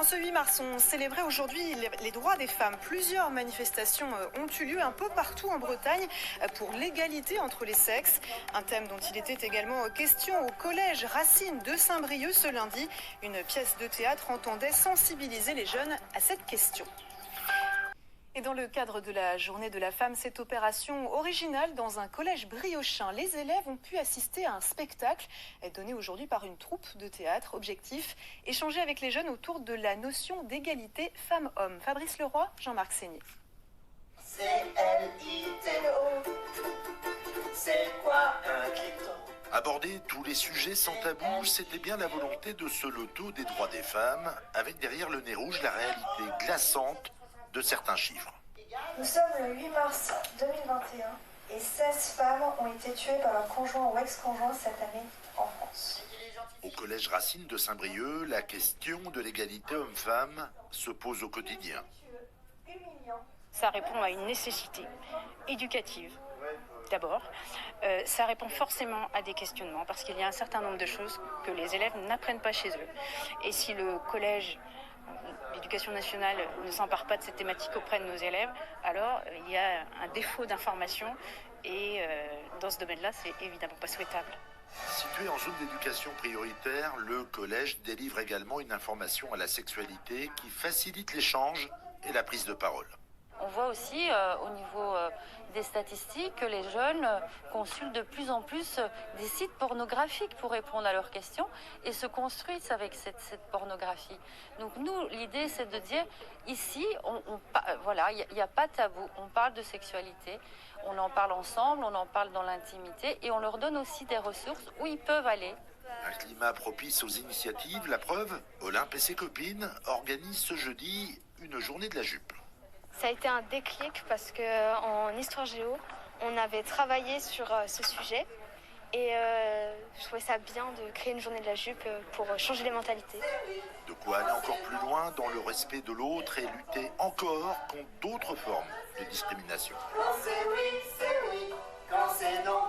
En ce 8 mars, on célébrait aujourd'hui les droits des femmes. Plusieurs manifestations ont eu lieu un peu partout en Bretagne pour l'égalité entre les sexes. Un thème dont il était également question au collège Racine de Saint-Brieuc ce lundi. Une pièce de théâtre entendait sensibiliser les jeunes à cette question. Et dans le cadre de la journée de la femme, cette opération originale dans un collège briochin, les élèves ont pu assister à un spectacle donné aujourd'hui par une troupe de théâtre. Objectif, échanger avec les jeunes autour de la notion d'égalité femmes-hommes. Fabrice Leroy, Jean-Marc Seigné. C-L-I-T-O, c'est quoi un clito? Aborder tous les sujets sans tabou, c'était bien la volonté de ce loto des droits des femmes, avec derrière le nez rouge la réalité glaçante de certains chiffres. Nous sommes le 8 mars 2021 et 16 femmes ont été tuées par leur conjoint ou ex-conjoint cette année en France. Au collège Racine de Saint-Brieuc, la question de l'égalité homme-femme se pose au quotidien. Ça répond à une nécessité éducative. D'abord, ça répond forcément à des questionnements parce qu'il y a un certain nombre de choses que les élèves n'apprennent pas chez eux. Et si le collège, l'éducation nationale ne s'empare pas de cette thématique auprès de nos élèves, alors il y a un défaut d'information et dans ce domaine-là, c'est évidemment pas souhaitable. Situé en zone d'éducation prioritaire, le collège délivre également une information à la sexualité qui facilite l'échange et la prise de parole. On voit aussi au niveau des statistiques que les jeunes consultent de plus en plus des sites pornographique pour répondre à leurs questions et se construisent avec cette pornographie. Donc nous, l'idée, c'est de dire, ici, voilà, il n'y a pas de tabou. On parle de sexualité, on en parle ensemble, on en parle dans l'intimité et on leur donne aussi des ressources où ils peuvent aller. Un climat propice aux initiatives, la preuve, Olympe et ses copines organisent ce jeudi une journée de la jupe. Ça a été un déclic parce qu'en histoire géo, on avait travaillé sur ce sujet et je trouvais ça bien de créer une journée de la jupe pour changer les mentalités. De quoi aller encore plus loin dans le respect de l'autre et lutter encore contre d'autres formes de discrimination. Quand c'est oui, c'est oui. Quand c'est non,